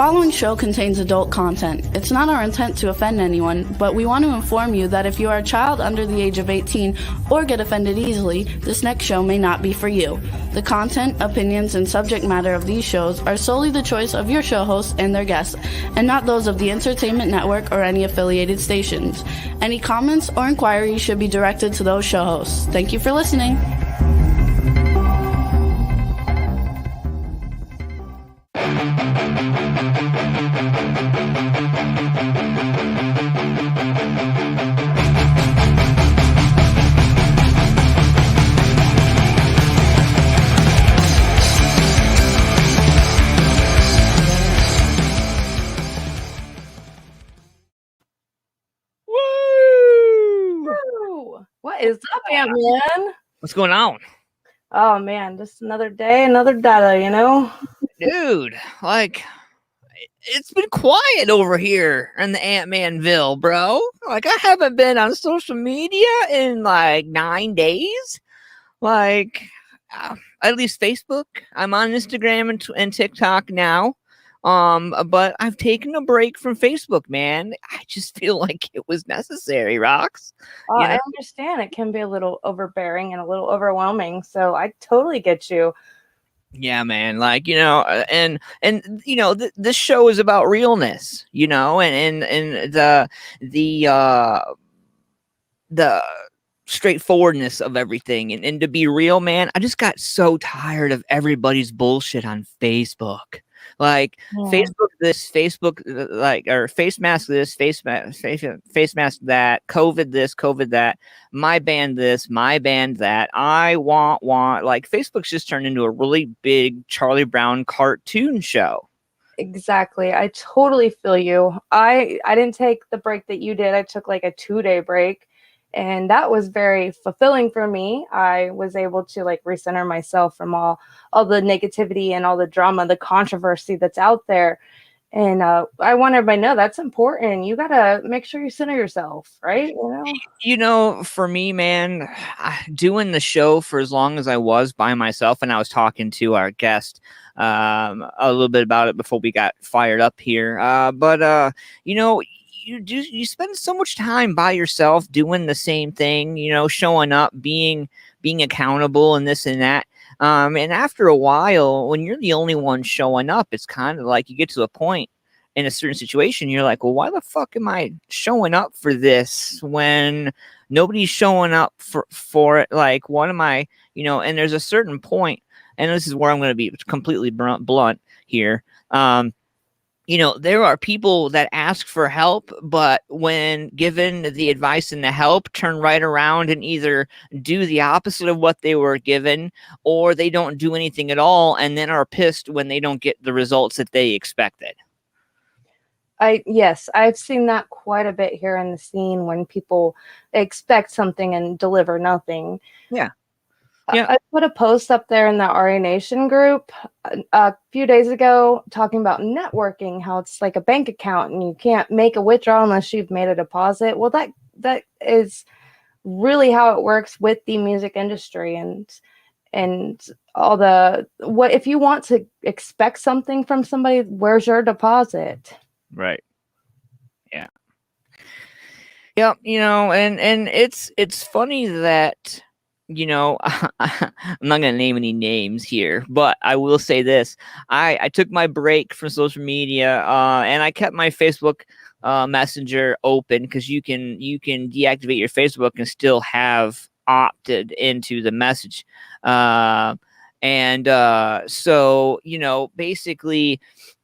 following show contains adult content. It's not our intent to offend anyone, but we want to inform you that if you are a child under the age of 18 or get offended easily, this next show may not be for you. The content, opinions, and subject matter of these shows are solely the choice of your show hosts and their guests, and not those of the Entertainment Network or any affiliated stations. Any comments or inquiries should be directed to those show hosts. Thank you for listening. What is up, Antman? What's going on? Oh man, just another day, another data, you know? Dude, like, it's been quiet over here in the Antmanville, bro. Like, I haven't been on social media in like 9 days. Like, at least Facebook. I'm on Instagram and TikTok now. But I've taken a break from Facebook, man. I just feel like it was necessary, Rox. You know? I understand it can be a little overbearing and a little overwhelming, so I totally get you. Yeah, man. Like, you know, and you know, this show is about realness, you know, and the straightforwardness of everything, and to be real, man. I just got so tired of everybody's bullshit on Facebook. Like, yeah. Facebook this, Facebook like, or face mask this, face mask that, COVID this, COVID that, my band this, my band that. I want like, Facebook's just turned into a really big Charlie Brown cartoon show. Exactly. I totally feel you. I didn't take the break that you did. I took like a 2-day break. And that was very fulfilling for me. I was able to like recenter myself from all the negativity and all the drama, the controversy that's out there. And I want everybody to know that's important. You got to make sure you center yourself, right? You know, for me, man, doing the show for as long as I was by myself, and I was talking to our guest a little bit about it before we got fired up here. But you know, you spend so much time by yourself doing the same thing, you know, showing up, being accountable and this and that. And after a while, when you're the only one showing up, it's kind of like you get to a point in a certain situation, you're like, well, why the fuck am I showing up for this when nobody's showing up for it? Like, what am I, you know? And there's a certain point, and this is where I'm going to be completely blunt here. You know, there are people that ask for help, but when given the advice and the help, turn right around and either do the opposite of what they were given, or they don't do anything at all and then are pissed when they don't get the results that they expected. Yes, I've seen that quite a bit here in the scene when people expect something and deliver nothing. Yeah. Yeah. I put a post up there in the RA Nation group a few days ago talking about networking, how it's like a bank account and you can't make a withdrawal unless you've made a deposit. Well, that is really how it works with the music industry and all the what if you want to expect something from somebody, where's your deposit? Right. Yeah. Yeah, you know, and it's funny that, you know, I'm not going to name any names here, but I will say this. I took my break from social media and I kept my Facebook Messenger open, because you can deactivate your Facebook and still have opted into the message. So, you know, basically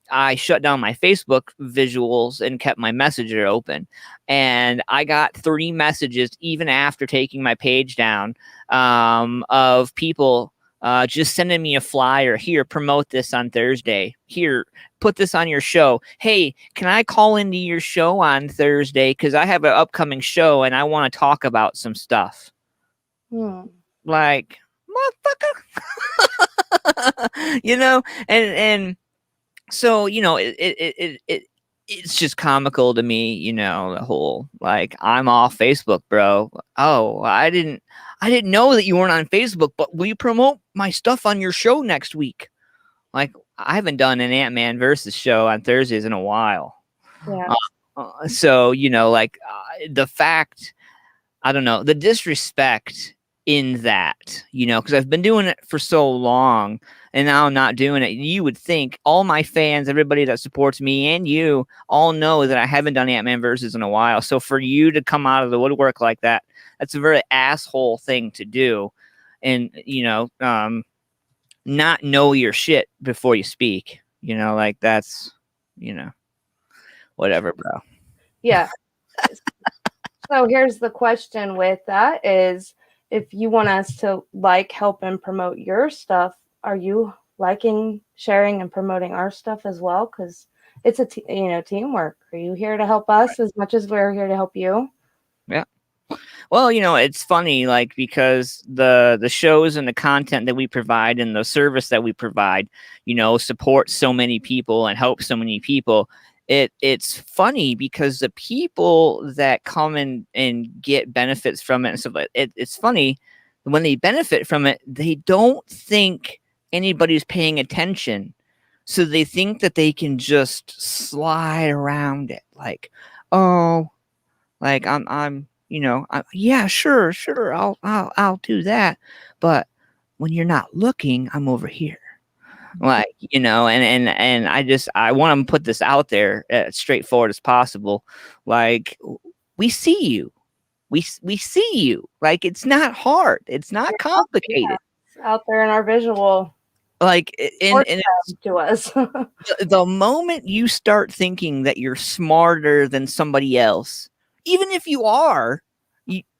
I shut down my Facebook visuals and kept my Messenger open. And I got 3 messages, even after taking my page down, of people just sending me a flyer. Here, promote this on Thursday. Here, put this on your show. Hey, can I call into your show on Thursday? Because I have an upcoming show and I want to talk about some stuff. Like, motherfucker. You know, and so, you know, it's just comical to me, you know, the whole, like, I'm off Facebook, bro. Oh, I didn't know that you weren't on Facebook, but will you promote my stuff on your show next week? Like, I haven't done an Ant-Man versus show on Thursdays in a while. Yeah. So, the fact, I don't know, the disrespect in that, because I've been doing it for so long and now I'm not doing it. You would think all my fans, everybody that supports me and you all know that I haven't done Ant-Man versus in a while. So for you to come out of the woodwork like that, that's a very asshole thing to do. And, not know your shit before you speak, that's, whatever, bro. Yeah. So here's the question with that is, if you want us to help and promote your stuff, are you liking, sharing, and promoting our stuff as well? Because it's a teamwork. Are you here to help us as much as we're here to help you? Yeah. Well, it's funny, because the shows and the content that we provide and the service that we provide, support so many people and help so many people. It's funny because the people that come and get benefits from it and stuff like it's funny when they benefit from it, they don't think anybody's paying attention. So they think that they can just slide around it. Yeah, sure, I'll do that. But when you're not looking, I'm over here. And I want to put this out there as straightforward as possible. We see you. We see you. It's not hard. It's not complicated. Yeah, it's out there in our visual. To us. The moment you start thinking that you're smarter than somebody else, even if you are,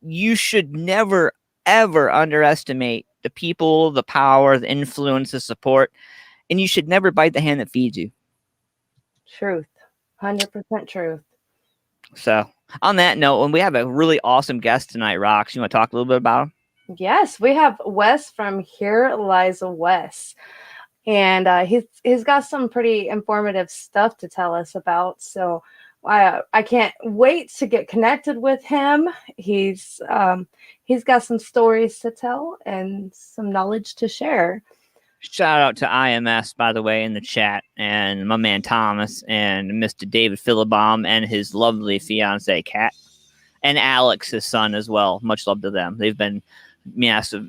you should never, ever underestimate the people, the power, the influence, the support, and you should never bite the hand that feeds you. Truth. 100% truth. So, on that note, when we have a really awesome guest tonight, Rox, you want to talk a little bit about him? Yes, we have Wes from Here Lies Wes. And he's got some pretty informative stuff to tell us about. So I can't wait to get connected with him. He's got some stories to tell and some knowledge to share. Shout out to IMS, by the way, in the chat, and my man Thomas and Mr. David Philibom and his lovely fiance Kat, and Alex, his son, as well. Much love to them. They've been massive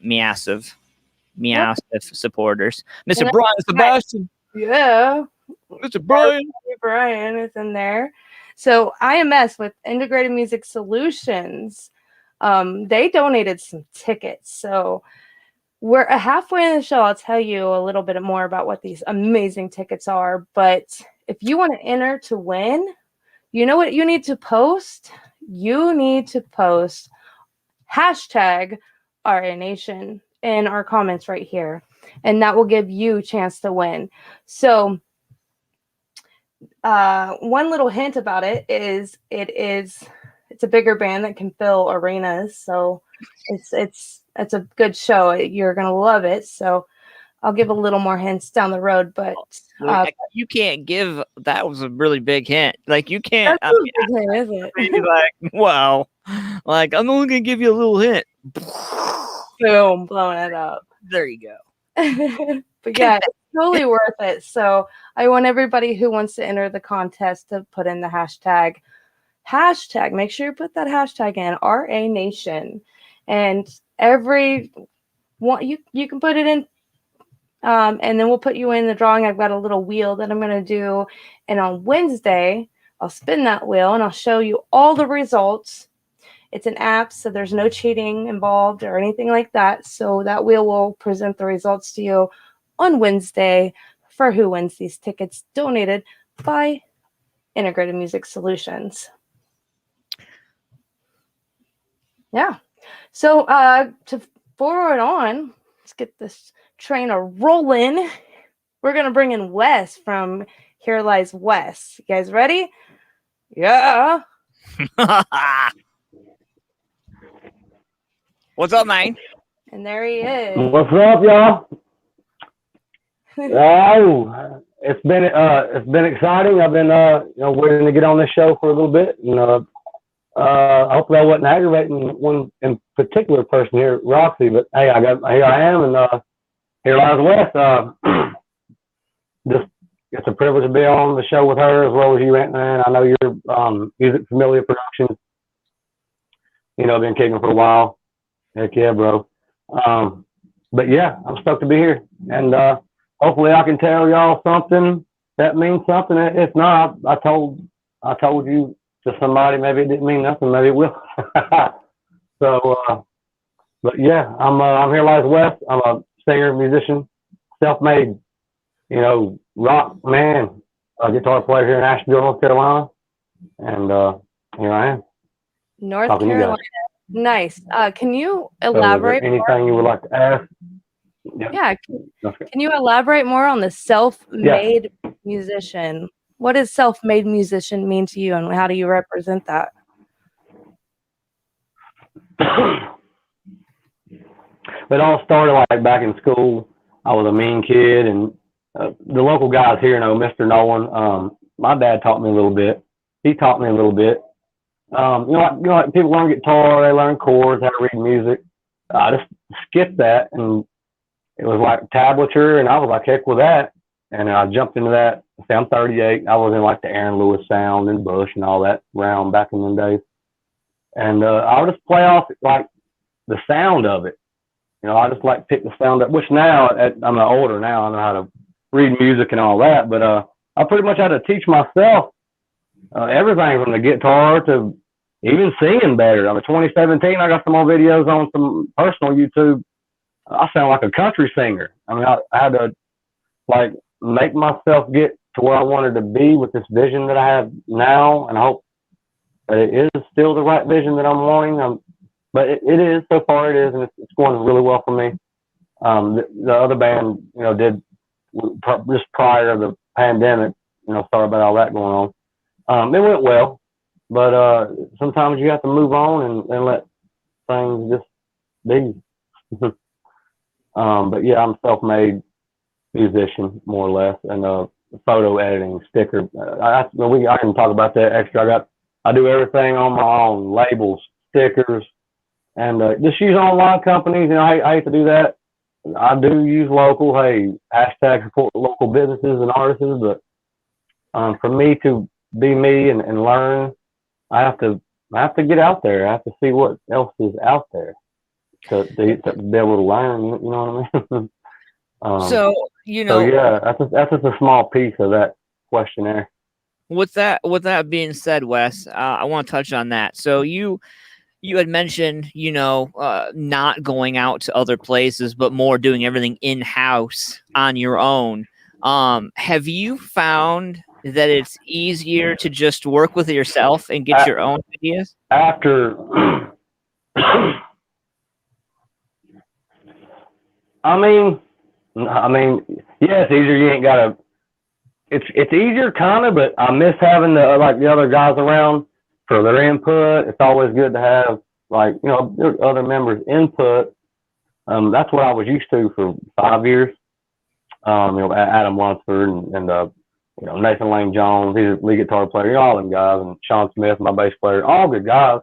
supporters. Mr. Brian Sebastian. Yeah. Mr. Brian. Brian is in there. So IMS with Integrated Music Solutions, they donated some tickets. So we're halfway in the show. I'll tell you a little bit more about what these amazing tickets are. But if you want to enter to win, you know what you need to post? You need to post hashtag RA Nation in our comments right here, and that will give you a chance to win. So one little hint about it is it's a bigger band that can fill arenas, so it's a good show. You're gonna love it. So I'll give a little more hints down the road, but you can't give. That was a really big hint. You can't. That's a big hint, is it? Wow. I'm only gonna give you a little hint. Boom, blowing it up. There you go. But yeah, it's totally worth it. So I want everybody who wants to enter the contest to put in the hashtag. Make sure you put that hashtag in, RA Nation. And every one you can put it in, and then we'll put you in the drawing. I've got a little wheel that I'm going to do, and on Wednesday I'll spin that wheel and I'll show you all the results. It's an app, so there's no cheating involved or anything like that. So that wheel will present the results to you on Wednesday for who wins these tickets donated by Integrated Music Solutions. Yeah. So to forward on, let's get this train rolling. We're going to bring in Wes from Here Lies Wes. You guys ready? Yeah. What's up, man? And there he is. What's up, y'all? Oh, it's been exciting. I've been waiting to get on this show for a little bit, and hopefully I wasn't aggravating one in particular person here, Roxy. But hey, here I am, and Here Lies Wes. just it's a privilege to be on the show with her as well as you, Antman. I know your Music Familia Productions, been kicking for a while. Heck yeah, bro. But yeah, I'm stoked to be here, and hopefully I can tell y'all something that means something. If not, I told you to somebody, maybe it didn't mean nothing, maybe it will. So, but yeah, I'm Here Lies Wes. I'm a singer, musician, self-made, rock man, guitar player here in Asheville, North Carolina, and here I am. North Carolina. Nice. Can you So elaborate? Anything you would like to ask? Yeah. Can you elaborate more on the self-made musician? What does self-made musician mean to you, and how do you represent that? It all started like back in school. I was a mean kid, and the local guys here know Mr. Nolan. My dad taught me a little bit. He taught me a little bit. Like people learn guitar, they learn chords, how to read music. I just skipped that, and it was like tablature, and I was like, heck with that. And I jumped into that. See, I'm 38. I was in like the Aaron Lewis sound and Bush and all that round back in them days. And I would just play off like the sound of it. I just like pick the sound up, which now I'm older now. I know how to read music and all that, but I pretty much had to teach myself everything from the guitar to even singing better. I mean, 2017, I got some more videos on some personal YouTube. I sound like a country singer. I mean, I had to like make myself get to where I wanted to be with this vision that I have now, and I hope that it is still the right vision that I'm wanting. But it is, so far it is, and it's going really well for me. The other band, did just prior to the pandemic, sorry about all that going on. It went well, but sometimes you have to move on and let things just be. But yeah, I'm a self-made musician, more or less, and photo editing, sticker. I can talk about that extra. I do everything on my own, labels, stickers, and just use online companies. I hate to do that. I do use local. Hey, hashtag support local businesses and artists. But for me to be me and learn, I have to get out there. I have to see what else is out there to be able to learn. You know what I mean? So yeah, that's just a small piece of that questionnaire. With that being said, Wes, I want to touch on that. So you had mentioned, not going out to other places, but more doing everything in-house on your own. Have you found that it's easier to just work with yourself and get your own ideas? After, I mean, yeah, it's easier. You ain't gotta. It's easier, kind of, but I miss having the other guys around for their input. It's always good to have other members' input. That's what I was used to for 5 years. Adam Lunsford and Nathan Lane Jones, he's a lead guitar player, all them guys, and Sean Smith, my bass player, all good guys.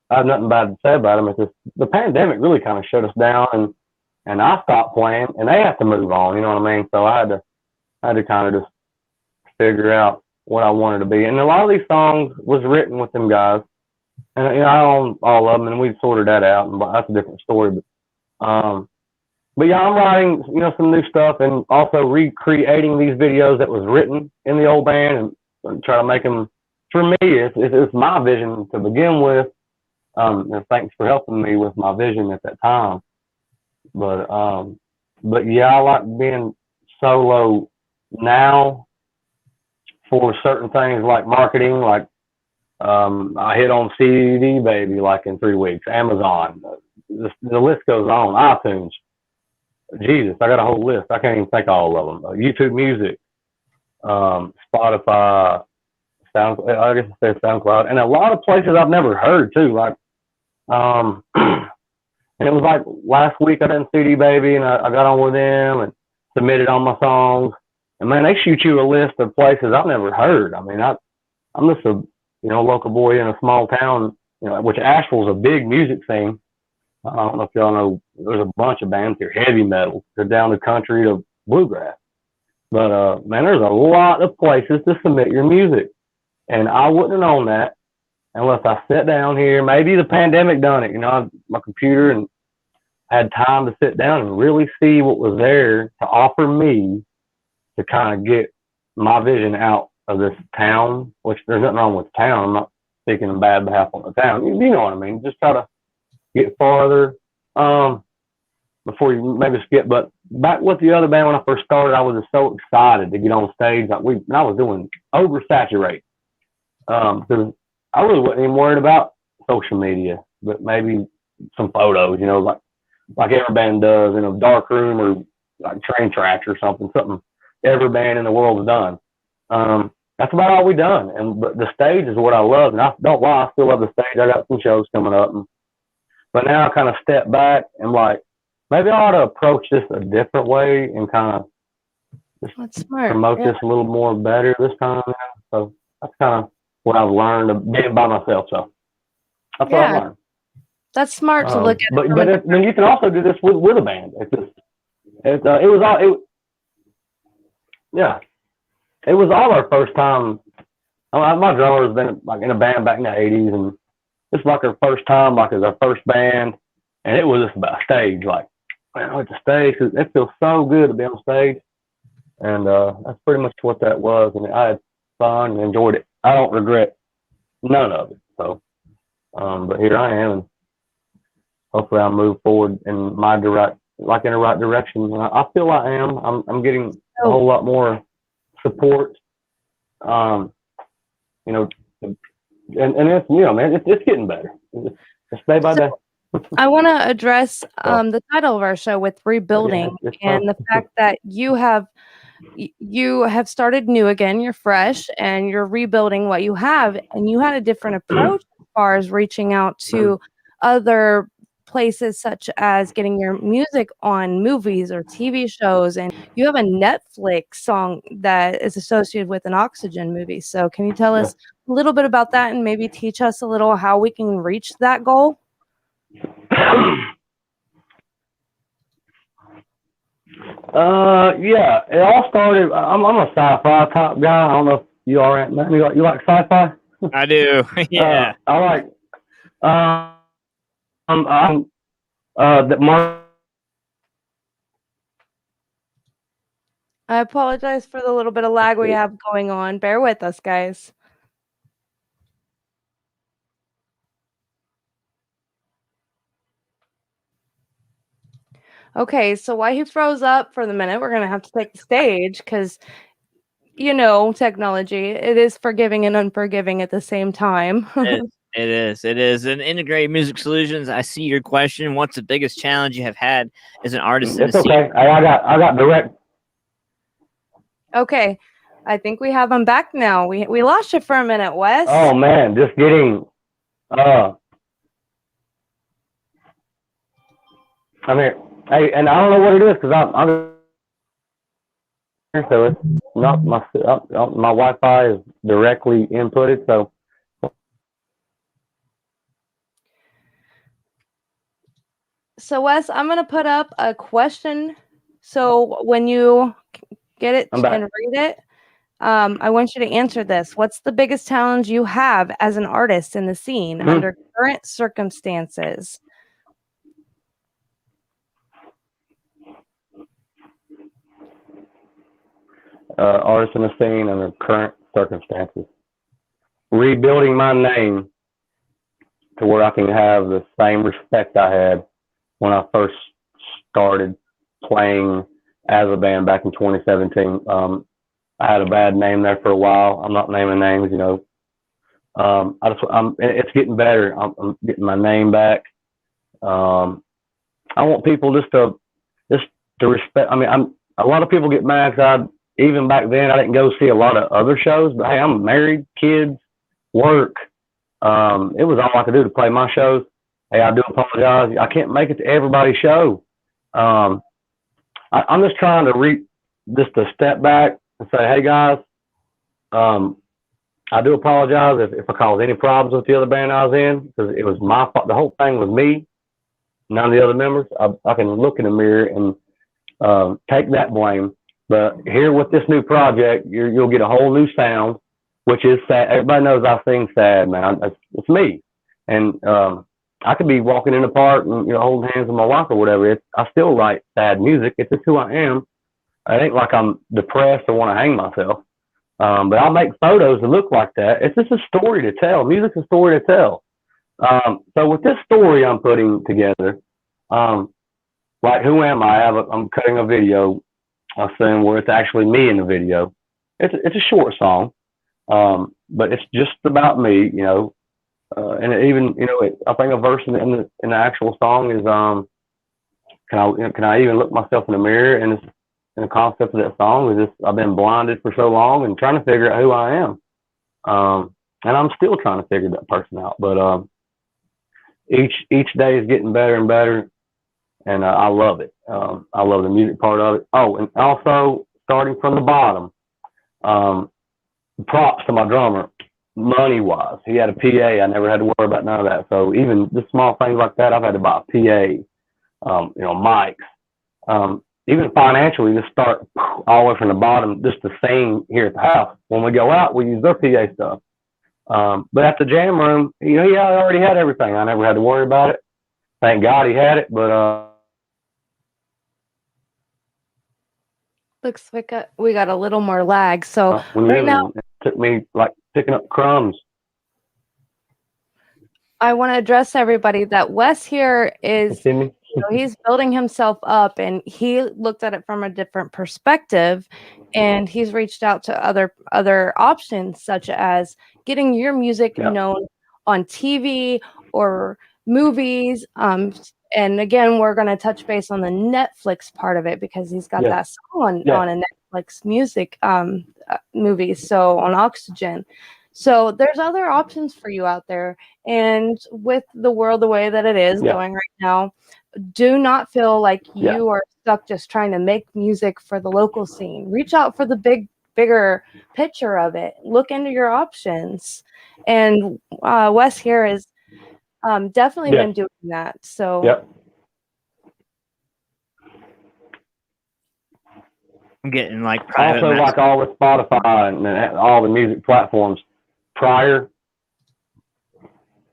I have nothing bad to say about them. It's just the pandemic really kind of shut us down, and I stopped playing, and they have to move on. You know what I mean? So I had to kind of just figure out what I wanted to be. And a lot of these songs was written with them guys, and I own all of them, and we sorted that out, and that's a different story. But yeah, I'm writing some new stuff, and also recreating these videos that was written in the old band, and try to make them. For me, it's my vision to begin with. And thanks for helping me with my vision at that time. But yeah, I like being solo now for certain things like marketing. Like I hit on CD Baby in 3 weeks. Amazon, the list goes on. iTunes, Jesus, I got a whole list. I can't even think of all of them. YouTube Music, Spotify, I guess I said SoundCloud, and a lot of places I've never heard too. And it was last week I done CD Baby, and I got on with them and submitted all my songs. And man, they shoot you a list of places I've never heard. I mean, I'm just a local boy in a small town, which Asheville's a big music scene. I don't know if y'all know, there's a bunch of bands here, heavy metal, to down the country to bluegrass. But man, there's a lot of places to submit your music, and I wouldn't have known that unless I sat down here. Maybe the pandemic done it. My computer and had time to sit down and really see what was there to offer me to kind of get my vision out of this town. Which there's nothing wrong with town. I'm not speaking in bad behalf on the town. You know what I mean? Just try to get farther. Before you maybe skip, but back with the other band when I first started, I was just so excited to get on stage. I was doing oversaturate because I really wasn't even worried about social media, but maybe some photos, like every band does in a dark room or like train tracks or something every band in the world has done. That's about all we done. But the stage is what I love, and I don't lie, I still love the stage. I got some shows coming up, but now I kind of step back and like, maybe I ought to approach this a different way and kind of just promote this a little more better this time. So that's kind of what I've learned of being by myself. So that's what I've learned. That's smart to look at. But then you can also do this with a band. It was all our first time. My drummer's been like in a band back in the '80s, and it's like our first time, like as our first band, and it was just about stage, like. It's a stage. It feels so good to be on stage, and that's pretty much what that was. And I had fun and enjoyed it. I don't regret none of it. So, but here I am, and hopefully I move forward in the right direction. And I feel I am. I'm getting a whole lot more support. And it's man, it's getting better. It's day by day. I want to address the title of our show with rebuilding and the fact that you have started new again. You're fresh and you're rebuilding what you have, and you had a different approach as far as reaching out to other places, such as getting your music on movies or TV shows, and you have a Netflix song that is associated with an Oxygen movie. So can you tell us a little bit about that and maybe teach us a little how we can reach that goal? Yeah, it all started. I'm a sci-fi type guy. I don't know if you are, Antman. You like sci-fi? I do. Yeah. I like. That Mark. I apologize for the little bit of lag we have going on. Bear with us, guys. Okay, so while he froze up for the minute, we're going to have to take the stage because, technology, it is forgiving and unforgiving at the same time. It is. And Integrated Music Solutions, I see your question. What's the biggest challenge you have had as an artist in the scene? Okay. I got direct. Okay. I think we have him back now. We lost you for a minute, Wes. Oh, man. Just getting... Hey, and I don't know what it is because I'm so it's not my Wi-Fi is directly inputted. So Wes, I'm gonna put up a question. So when you get it and read it, I want you to answer this. What's the biggest challenge you have as an artist in the scene under current circumstances? Artist in the scene under current circumstances. Rebuilding my name to where I can have the same respect I had when I first started playing as a band back in 2017. I had a bad name there for a while. I'm not naming names, it's getting better. I'm getting my name back. I want people just to respect. A lot of people get mad because even back then, I didn't go see a lot of other shows, but hey, I'm married, kids, work. It was all I could do to play my shows. Hey, I do apologize. I can't make it to everybody's show. I'm just trying to to step back and say, hey guys, I do apologize if I caused any problems with the other band I was in, because it was my fault. The whole thing was me, none of the other members. I can look in the mirror and take that blame. But here with this new project, you'll get a whole new sound, which is sad. Everybody knows I sing sad, man. It's me. And I could be walking in the park and holding hands with my wife or whatever. I still write sad music. It's just who I am. It ain't like I'm depressed or want to hang myself. But I'll make photos that look like that. It's just a story to tell. Music's a story to tell. So with this story I'm putting together, like Who Am I? I'm cutting a video soon where it's actually me in the video. It's a short song, but it's just about me, and it even, I think a verse in the actual song is, can I even look myself in the mirror? And the concept of that song is just, I've been blinded for so long and trying to figure out who I am. And I'm still trying to figure that person out, but each day is getting better and better, and I love it. I love the music part of it. Oh, and also starting from the bottom, props to my drummer. Money wise, he had a PA. I never had to worry about none of that. So even just small things like that, I've had to buy a PA, mics, even financially, just start all the way from the bottom, just to sing here at the house. When we go out, we use their PA stuff. But at the jam room, I already had everything. I never had to worry about it. Thank God he had it. But Looks like we got a little more lag. So right now, it took me like picking up crumbs. I want to address everybody that Wes here is, he's building himself up, and he looked at it from a different perspective, and he's reached out to other options, such as getting your music known on TV or movies. And again, we're going to touch base on the Netflix part of it, because he's got that song on a Netflix music movie, so on Oxygen. So there's other options for you out there. And with the world the way that it is going right now, do not feel like you are stuck just trying to make music for the local scene. Reach out for the bigger picture of it. Look into your options. And Wes here is definitely been doing that. So I'm getting like private also like all the Spotify and all the music platforms. Prior,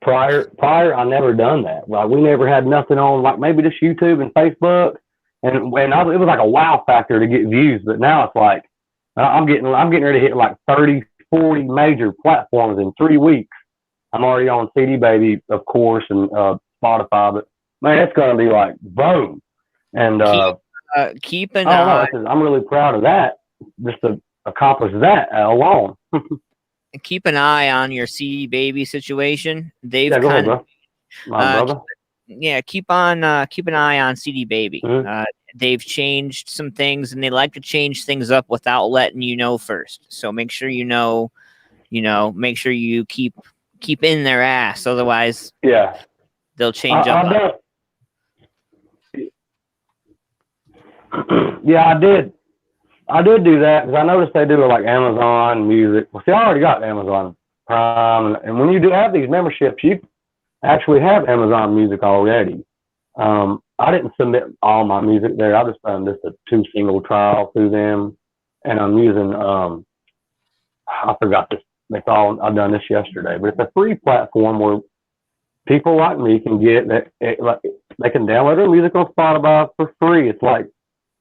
I never done that. Like we never had nothing on, like maybe just YouTube and Facebook, and it was like a wow factor to get views. But now it's like I'm getting ready to hit like 30, 40 major platforms in 3 weeks. I'm already on CD Baby, of course, and Spotify. But man, it's gonna be like boom. And keep an eye. I'm really proud of that. Just to accomplish that alone. Keep an eye on your CD Baby situation. They've go ahead, bro. My brother. Keep an eye on CD Baby. Mm-hmm. They've changed some things, and they like to change things up without letting you know first. So make sure make sure you keep in their ass. Otherwise, they'll change up. I did do that, because I noticed they do like Amazon Music. Well, see, I already got Amazon Prime, and when you do have these memberships, you actually have Amazon Music already. I didn't submit all my music there. I just done just a 2 single trial through them, and I'm using I forgot this. I've done this yesterday, but it's a free platform where people like me can get that. They can download their music on Spotify for free. It's like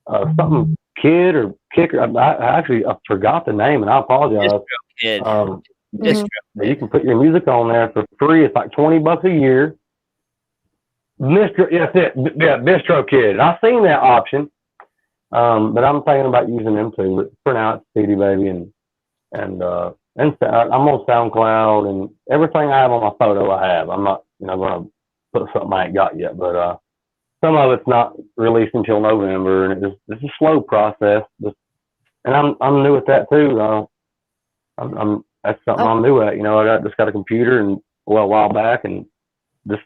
something Kid or Kicker. I forgot the name, and I apologize. Distro Kid. But you can put your music on there for free. It's like $20 a year. Distro Kid. I've seen that option, but I'm thinking about using them too. But for now, it's CD Baby, and I'm on SoundCloud, and everything I have on my photo I have. I'm not going to put something I ain't got yet, but some of it's not released until November, and it's a slow process. And I'm new at that too. That's something I'm new at. I just got a computer and a while back, and just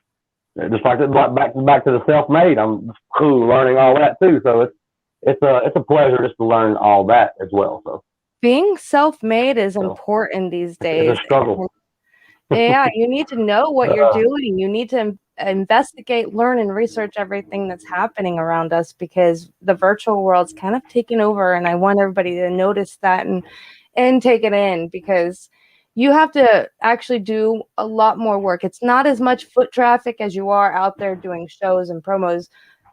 like back to the self-made. I'm learning all that too. So it's a pleasure just to learn all that as well. So being self-made is important these days. It's a struggle. Yeah, you need to know what you're doing. You need to investigate, learn, and research everything that's happening around us, because the virtual world's kind of taking over, and I want everybody to notice that and take it in, because you have to actually do a lot more work. It's not as much foot traffic as you are out there doing shows and promos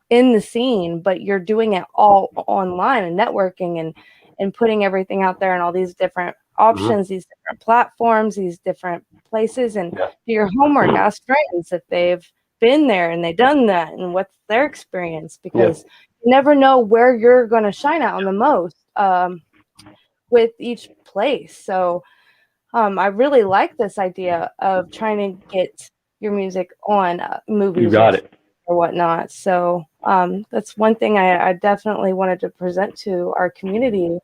in the scene, but you're doing it all online and networking and putting everything out there and all these different options, these different platforms, these different places, and do your homework, ask friends if they've been there and they've done that and what's their experience, because you never know where you're going to shine out on the most with each place. So I really like this idea of trying to get your music on movies. You got it. Or whatnot. So that's one thing I definitely wanted to present to our community.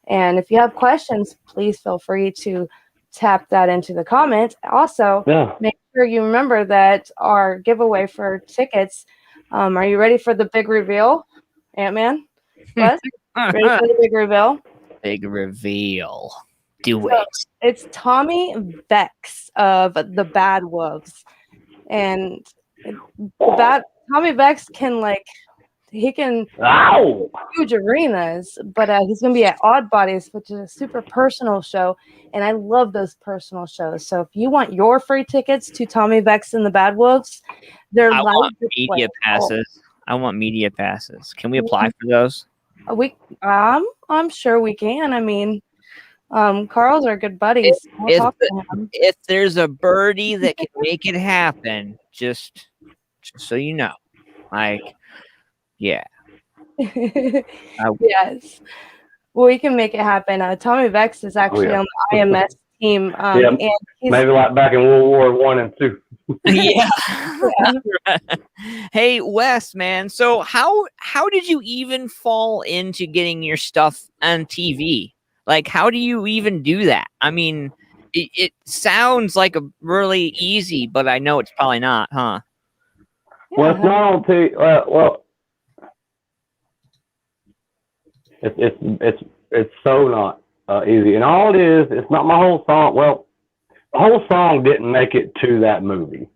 And if you have questions, please feel free to tap that into the comments. Also, make sure you remember that our giveaway for tickets. Are you ready for the big reveal, Antman? Wes? Ready for the big reveal? Big reveal. Do it. It's Tommy Vex of the Bad Wolves. And Tommy Vex can he can huge arenas, but he's gonna be at Odd Bodies, which is a super personal show, and I love those personal shows. So if you want your free tickets to Tommy Vex and the Bad Wolves, they're I want media passes. I want media passes. Can we apply for those? I'm sure we can. I mean, Carl's our good buddies. If there's a birdie that can make it happen, just so you know, yes. Well, we can make it happen. Tommy Vex is actually on the IMS team. And maybe like back in World War I and II. Hey, Wes, man. So how did you even fall into getting your stuff on TV? How do you even do that? I mean, it sounds like a really easy, but I know it's probably not, huh? Well, it's not on TV. It's so not easy. And all it is, it's not my whole song. Well, the whole song didn't make it to that movie.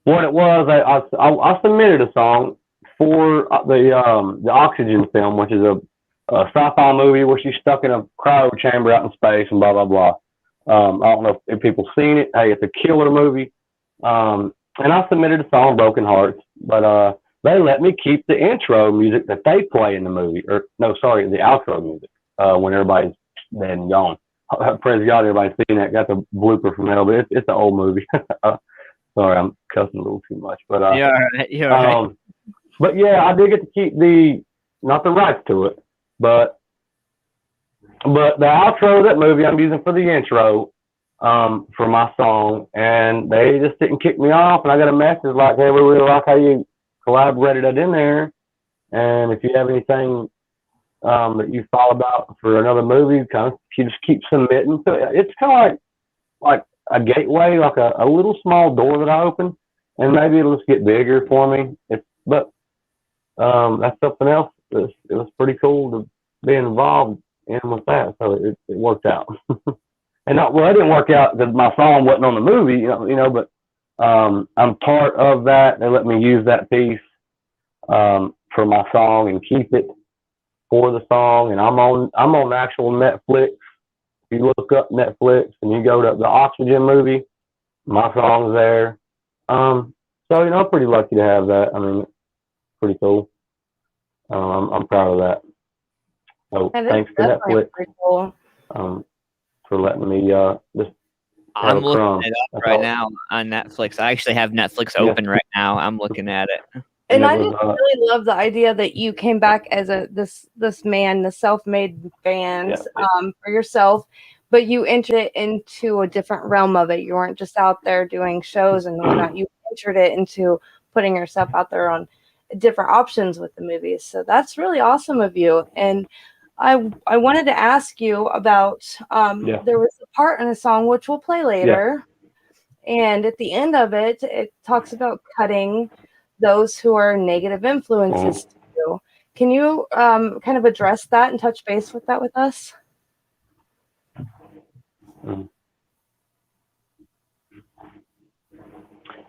What it was, I submitted a song for the Oxygen film, which is a sci-fi movie where she's stuck in a cryo chamber out in space and blah, blah, blah. I don't know if people seen it. Hey, it's a killer movie. And I submitted a song, Broken Hearts, but they let me keep the intro music that they play in the movie. The outro music when everybody's dead and gone. Praise God, everybody's seen that. Got the blooper from that, but it's an old movie. Sorry, I'm cussing a little too much. But right. But yeah, I did get to keep not the rights to it, but the outro of that movie I'm using for the intro for my song, and they just didn't kick me off. And I got a message like, "Hey, we really like how you collaborated that in there, and if you have anything that you thought about for another movie, you just keep submitting." So it's kind of like a gateway, like a little small door that I open, and maybe it'll just get bigger for me. But that's something else. It was pretty cool to be involved in with that, so it worked out. And it didn't work out because my song wasn't on the movie, but I'm part of that. They let me use that piece for my song and keep it for the song. And I'm on actual Netflix. If you look up Netflix and you go to the Oxygen movie, my song's there. So I'm pretty lucky to have that. I mean, it's pretty cool. I'm proud of that. So thanks to Netflix cool. For letting me just. I'm looking it up right now on Netflix. I actually have Netflix open right now. I'm looking at it. And I just really love the idea that you came back as this man, the self-made band for yourself, but you entered it into a different realm of it. You weren't just out there doing shows and whatnot. You entered it into putting yourself out there on different options with the movies. So that's really awesome of you. And I wanted to ask you about there was a part in a song which we'll play later, and at the end of it, it talks about cutting those who are negative influences to you. Can you kind of address that and touch base with that with us?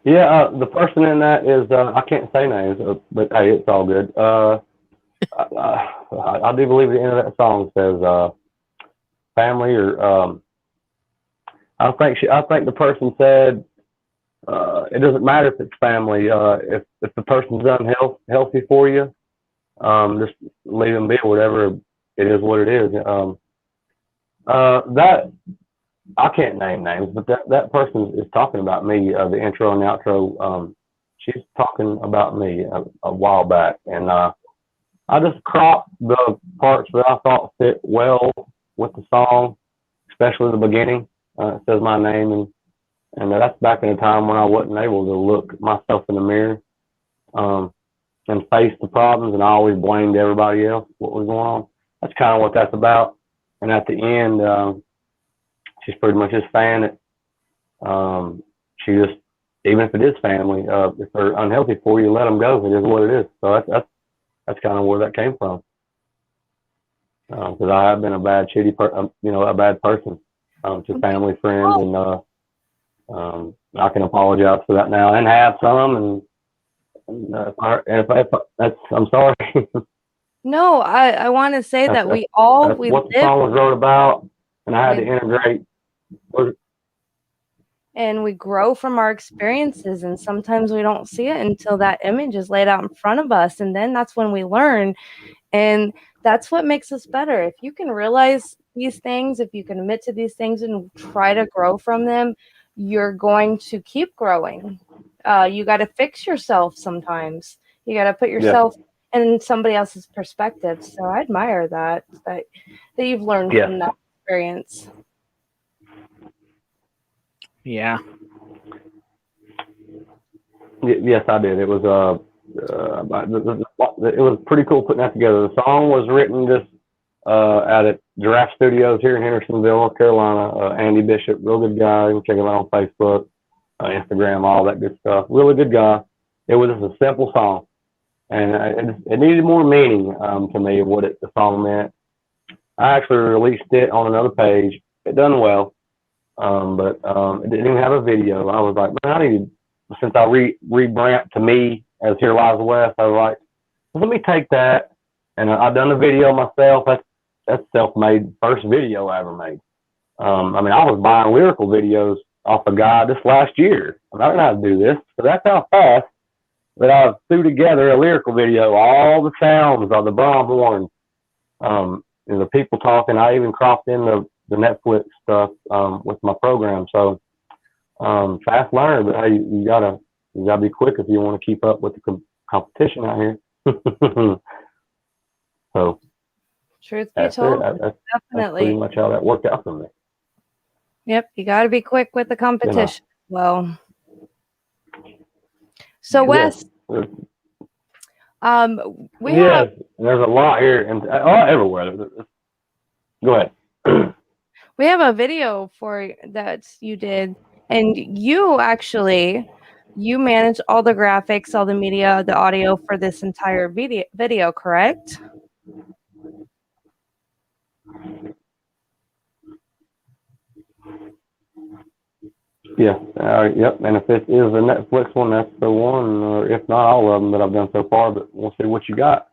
Yeah, the person in that is I can't say names, but hey, it's all good. I do believe the end of that song says family, or I think the person said it doesn't matter if it's family. If the person's unhealthy for you, just leave them be. Whatever it is, what it is. That I can't name names, but that person is talking about me. The intro and the outro. She's talking about me a while back, and I just cropped the parts that I thought fit well with the song, especially the beginning. It says my name, and that's back in a time when I wasn't able to look myself in the mirror and face the problems, and I always blamed everybody else what was going on. That's kind of what that's about. And at the end, she's pretty much just saying it. She just, even if it is family, if they're unhealthy for you, let them go. It is what it is. So that's kind of where that came from. Because I have been a bad, a bad person to family, friends, and I can apologize for that now, and have some. And if that's, I'm sorry. No, I want to say that That's we what the song was wrote about, and I had to integrate. And we grow from our experiences, and sometimes we don't see it until that image is laid out in front of us, and then that's when we learn, and that's what makes us better. If you can realize these things, if you can admit to these things and try to grow from them, you're going to keep growing. You got to fix yourself sometimes. You got to put yourself in somebody else's perspective. So I admire that you've learned from that experience. Yeah. Yes, I did. It was it was pretty cool putting that together. The song was written just at Giraffe Studios here in Hendersonville, North Carolina. Andy Bishop, real good guy. You can check him out on Facebook, Instagram, all that good stuff. Really good guy. It was just a simple song, and it needed more meaning to me of what the song meant. I actually released it on another page. It done well. But it didn't even have a video. I was like, man, since I rebranded to me as Here Lies Wes, I was like, well, let me take that. And I've done the video myself. That's self-made, first video I ever made. I mean, I was buying lyrical videos off a guy this last year. I don't know how to do this. So that's how fast that I threw together a lyrical video, all the sounds of the bomb horn, and the people talking. I even cropped in the Netflix stuff with my program. So fast learner, but hey, you gotta be quick if you want to keep up with the competition out here. So truth be told, that's definitely pretty much how that worked out for me. Yep, you got to be quick with the competition. Well, so Wes, we have there's a lot here and everywhere. Go ahead. We have a video for that you did, and you manage all the graphics, all the media, the audio for this entire video, correct? Yeah. Yep. And if it is a Netflix one, that's the one, or if not all of them that I've done so far. But we'll see what you got.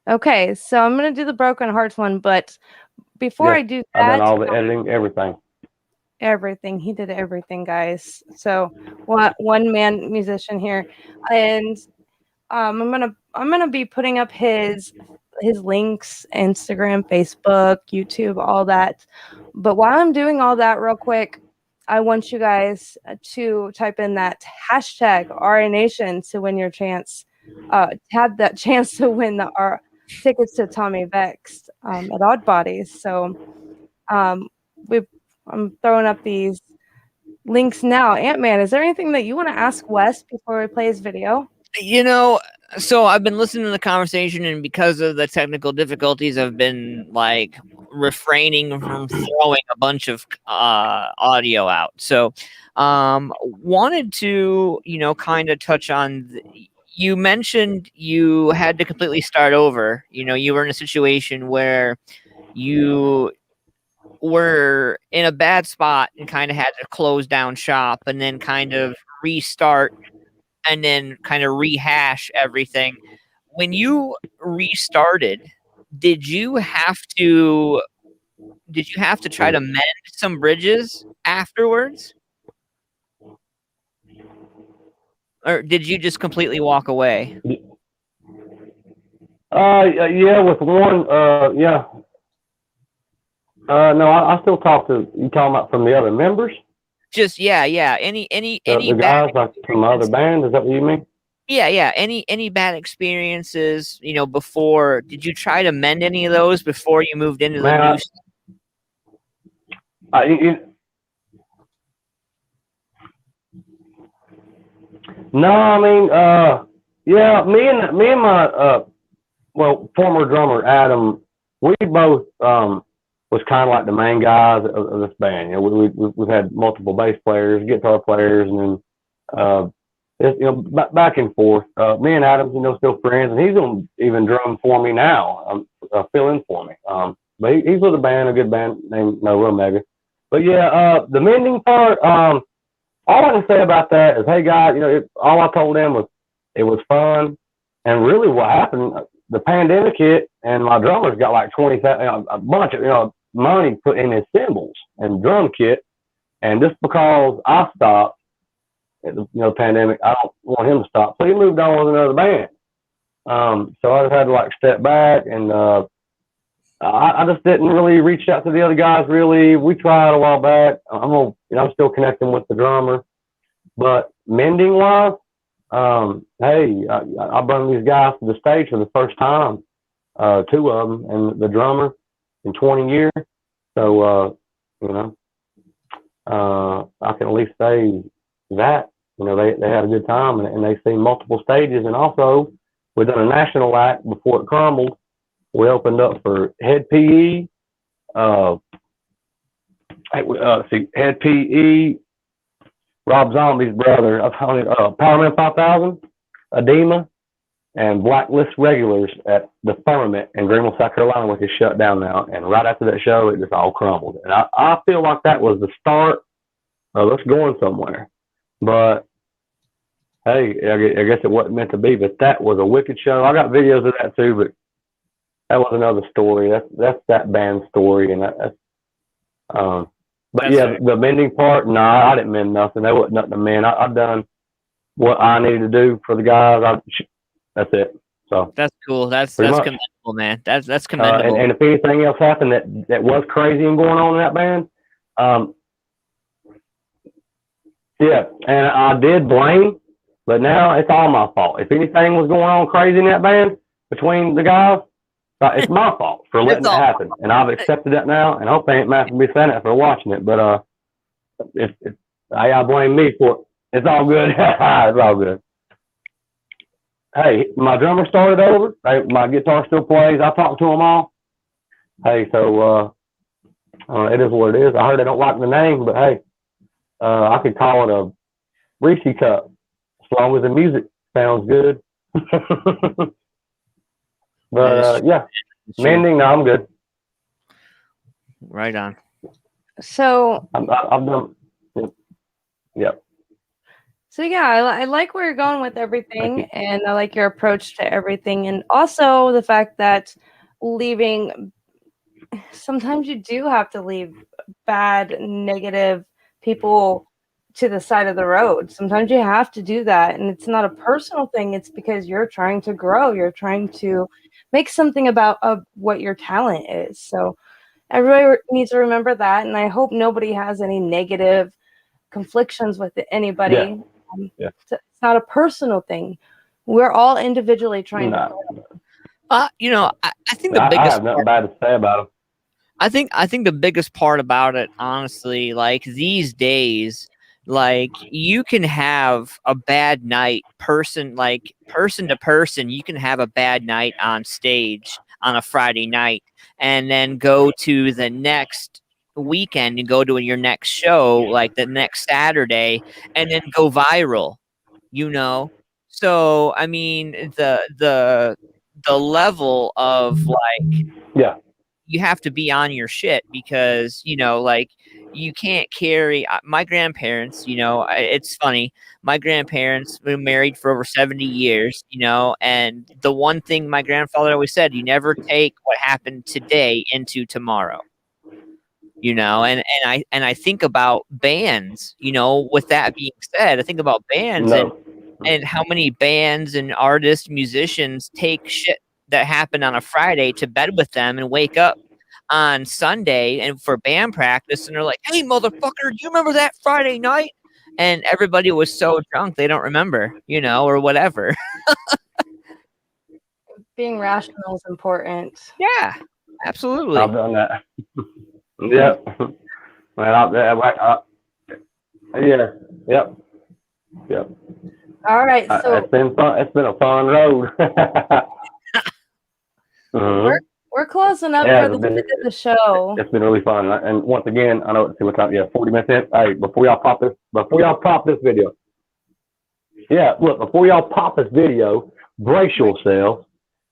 Okay, so I'm gonna do the Broken Hearts one, but before I do that, I've done all the editing, everything. Everything. He did everything, guys. So one man musician here, and I'm gonna be putting up his links, Instagram, Facebook, YouTube, all that. But while I'm doing all that real quick, I want you guys to type in that hashtag RA Nation to win your chance. Have that chance to win our tickets to Tommy Vex at Odd Bodies. So I'm throwing up these links now. Antman, is there anything that you want to ask Wes before we play his video? So I've been listening to the conversation, and because of the technical difficulties, I've been like refraining from throwing a bunch of audio out. So wanted to, kind of touch on you mentioned you had to completely start over. You were in a situation where you were in a bad spot and kind of had to close down shop and then kind of restart and then kind of rehash everything. When you restarted, did you have to try to mend some bridges afterwards? Or did you just completely walk away? Yeah, with one, yeah. No, I still talk to, you talking about from the other members? Just yeah. Any The bad guys like from other bands, is that what you mean? yeah. Any bad experiences, before? Did you try to mend any of those before you moved into the new stuff? No, I mean, yeah, me and my former drummer Adam, we both was kind of like the main guys of this band. We've had multiple bass players, guitar players, and then back and forth. Me and Adam, still friends, and he's gonna even drum for me now, fill in for me. But he's with a good band named Nova Omega. But yeah, the mending part, all I can say about that is, hey guys, all I told them was it was fun, and really what happened, the pandemic hit, and my drummer's got like a bunch of money put in his cymbals and drum kit, and just because I stopped, pandemic, I don't want him to stop, so he moved on with another band. So I just had to step back, and I just didn't really reach out to the other guys. Really, we tried a while back. I'm still connecting with the drummer, but mending wise, hey, I brought these guys to the stage for the first time, two of them, and the drummer in 20 years. So I can at least say that they had a good time, and they've seen multiple stages, and also we've done a national act before it crumbled. We opened up for Head PE, Head PE, Rob Zombie's brother, Powerman 5000, Edema, and Blacklist Regulars at the Firmament in Greenville, South Carolina, which is shut down now. And right after that show, it just all crumbled. And I feel like that was the start of us going somewhere. But hey, I guess it wasn't meant to be. But that was a wicked show. I got videos of that too, but that was another story. That's that band's story, and that's but yeah, the mending part, no, I didn't mend nothing. There wasn't nothing to mend. I've done what I needed to do for the guys. That's it. So that's cool. That's commendable, man. That's commendable. And if anything else happened that was crazy and going on in that band, yeah, and I did blame, but now it's all my fault. If anything was going on crazy in that band between the guys, it's my fault for letting it happen, and I've accepted that now. And I hope they ain't mad for me saying it for watching it. But if I blame me for it, it's all good. It's all good. Hey, my drummer started over. Hey, my guitar still plays. I talked to them all. Hey, so it is what it is. I heard they don't like the name, but hey, I could call it a Reese Cup as long as the music sounds good. But yeah, mending, no, I'm good. Right on. So I'm done. Yep. So yeah, I like where you're going with everything, and I like your approach to everything, and also the fact that leaving, sometimes you do have to leave bad, negative people to the side of the road. Sometimes you have to do that, and it's not a personal thing. It's because you're trying to grow. You're trying to make something about what your talent is. So everybody needs to remember that, and I hope nobody has any negative conflictions with anybody. Yeah. It's not a personal thing. We're all individually trying to grow. I think the biggest I have nothing bad to say about them. I think the biggest part about it, honestly, these days, you can have a bad night, person to person, you can have a bad night on stage on a Friday night, and then go to the next weekend and go to your next show, the next Saturday, and then go viral, So I mean, the level of you have to be on your shit because, you know, like you can't carry my grandparents, you know, it's funny. My grandparents were married for over 70 years, you know, and the one thing my grandfather always said, you never take what happened today into tomorrow. You know, and I think about bands, you know, with that being said, I think about bands and how many bands and artists, musicians take shit that happened on a Friday to bed with them and wake up on Sunday and for band practice and they're like, hey motherfucker, do you remember that Friday night? And everybody was so drunk they don't remember, you know, or whatever. Being rational is important. Yeah, absolutely. I've done that. Yep. Yep. All right, so it's been fun. It's been a fun road. we're closing up for the end of the show. It's been really fun. And once again, I know it's what time. Yeah, 40 minutes in. Hey, before y'all pop this video. Yeah, look, before y'all pop this video, brace yourselves.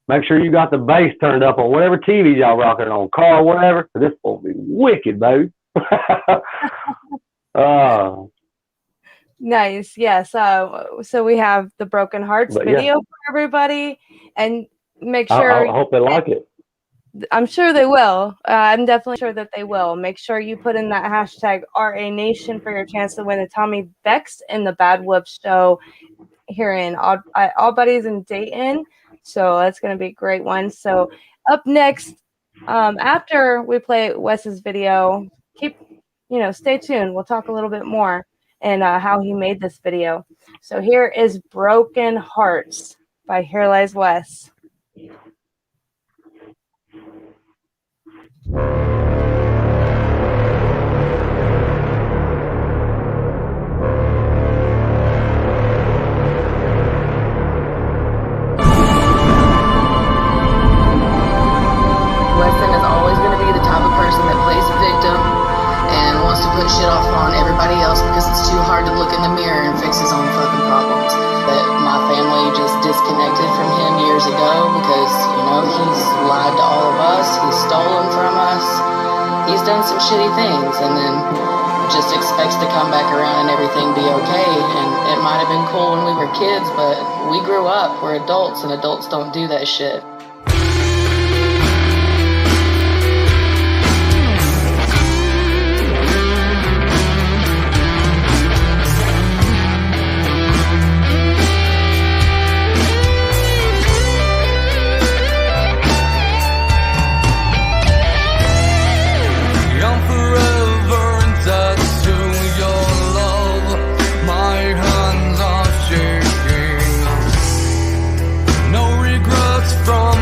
Make sure you got the bass turned up on whatever TV y'all rocking on, car or whatever. This will be wicked, baby. Nice. Yes. So we have the Broken Hearts video for everybody, and make sure. I hope they like it. I'm sure they will. I'm definitely sure that they will. Make sure you put in that hashtag RANation for your chance to win a Tommy Bex in the Bad Wolf show here in All Buddies in Dayton. So that's going to be a great one. So up next, after we play Wes's video, stay tuned. We'll talk a little bit more and how he made this video. So here is Broken Hearts by Here Lies Wes. Put shit off on everybody else because it's too hard to look in the mirror and fix his own fucking problems. That my family just disconnected from him years ago because, he's lied to all of us, he's stolen from us, he's done some shitty things and then just expects to come back around and everything be okay. And it might have been cool when we were kids, but we grew up, we're adults, and adults don't do that shit. From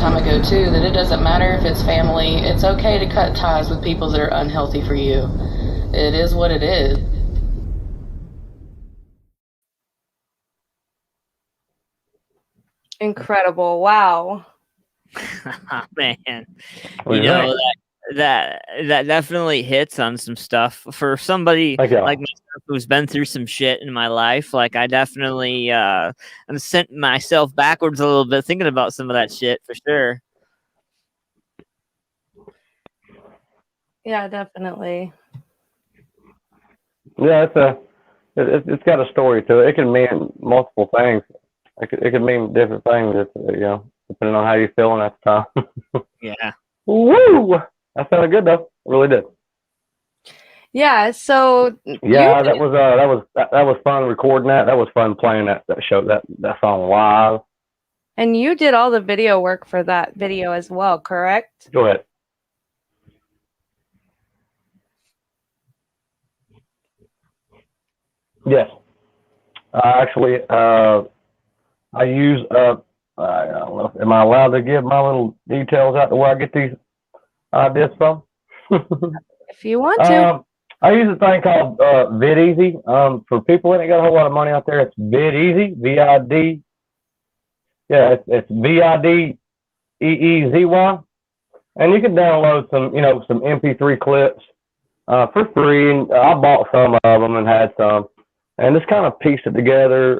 time ago too that it doesn't matter if it's family. It's okay to cut ties with people that are unhealthy for you. It is what it is. Incredible. Wow. Man, What you do you know think? that definitely hits on some stuff for somebody Thank you. like myself who's been through some shit in my life. Like I definitely I'm sent myself backwards a little bit thinking about some of that shit for sure. Yeah, definitely. Yeah, it's got a story to it. It can mean multiple things. It could mean different things, depending on how you're feeling at the time. Yeah. Woo! That sounded good though. It really did. Yeah, so Yeah, that was fun recording that. That was fun playing that song live. and you did all the video work for that video as well, correct? Go ahead. Yes. Actually, I use I don't know. Am I allowed to give my little details out to where I get these ideas from? If you want to. I use a thing called VidEasy. For people that ain't got a whole lot of money out there, it's VidEasy, VID. Yeah, it's VIDEEEZY, and you can download some MP3 clips for free. And I bought some of them and had some, and just kind of pieced it together.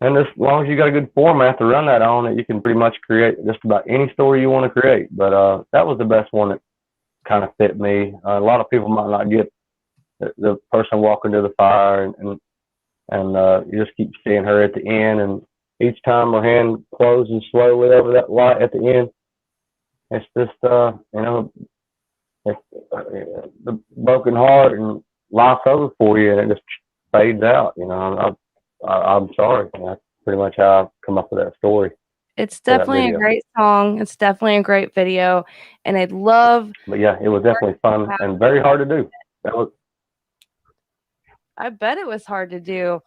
And as long as you got a good format to run that on, you can pretty much create just about any story you want to create. But that was the best one that kind of fit me. A lot of people might not get the person walking to the fire, and you just keep seeing her at the end, and each time her hand closes slowly over that light at the end, it's just it's the broken heart and life's over for you, and it just fades out. I'm sorry. That's pretty much how I come up with that story. It's definitely a video. great song. It's definitely a great video. And I'd love But yeah, it was definitely fun and very hard to do. I bet it was hard to do.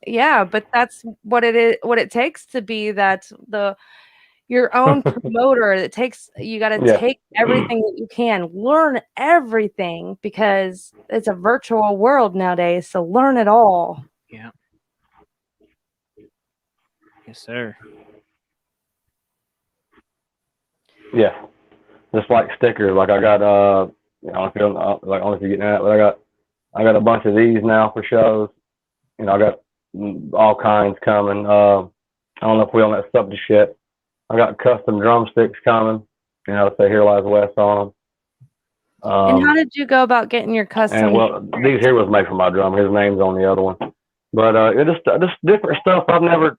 Yeah, but that's what it is, what it takes to be your own promoter. It takes, you got to Yeah. take everything that you can, learn everything, because it's a virtual world nowadays. So learn it all. Yeah. Yes, sir. Yeah, just like stickers. Like I got I don't know if you're getting at, but I got a bunch of these now for shows. I got all kinds coming. I don't know if we on that subject yet. I got custom drumsticks coming. Say Here Lies Wes on them. And how did you go about getting your custom? And well, these here was made for my drum. His name's on the other one. But it just different stuff I've never.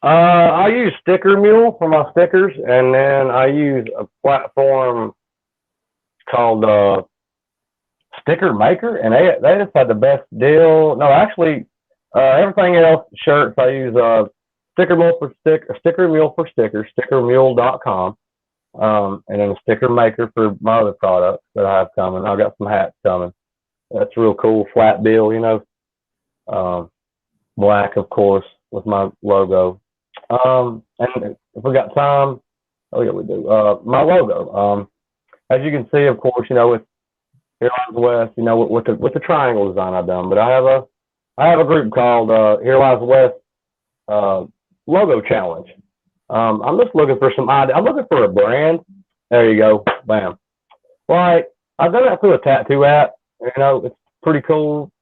I use Sticker Mule for my stickers, and then I use a platform called Sticker Maker, and they just had the best deal. No, actually, everything else, shirts, I use Sticker Mule for stickers, stickermule.com, and then a Sticker Maker for my other products that I have coming. I got some hats coming. That's real cool, flat bill, black, of course, with my logo. And if we got time, oh yeah, we do. My logo. As you can see, of course, with Here Lies Wes, with the triangle design I've done. But I have a group called Here Lies Wes Logo Challenge. I'm just looking for some idea. I'm looking for a brand. There you go. Bam. Like I've done that through a tattoo app. It's pretty cool.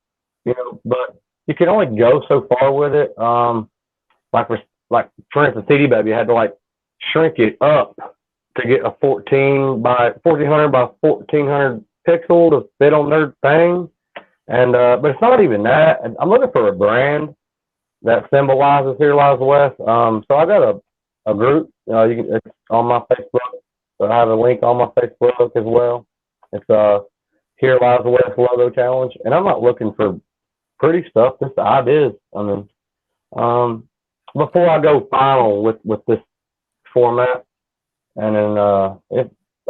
But you can only go so far with it. For instance, CD Baby had to shrink it up to get a 1400 by 1400 pixel to fit on their thing, and but it's not even that. I'm looking for a brand that symbolizes Here Lies Wes. So I got a group. It's on my Facebook. So I have a link on my Facebook as well. It's Here Lies Wes Logo Challenge, and I'm not looking for pretty stuff. Just ideas. Before I go final with this format, and then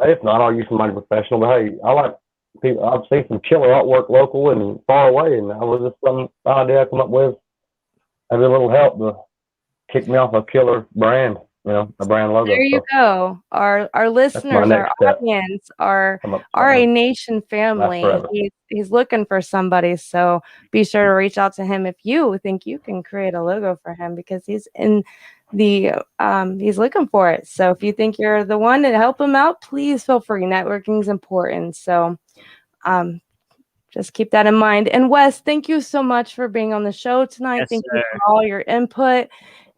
if not, I'll use somebody professional. But hey, I like people. I've seen some killer artwork local and far away, and that was just some idea I come up with. Maybe a little help to kick me off a killer brand, a brand logo. There you go. Our listeners, our next step. audience, our I'm RA Nation family. forever. He's looking for somebody. So be sure to reach out to him if you think you can create a logo for him, because he's in the he's looking for it. So if you think you're the one to help him out, please feel free. Networking is important. So just keep that in mind. And Wes, thank you so much for being on the show tonight. Yes, thank sir. you for all your input.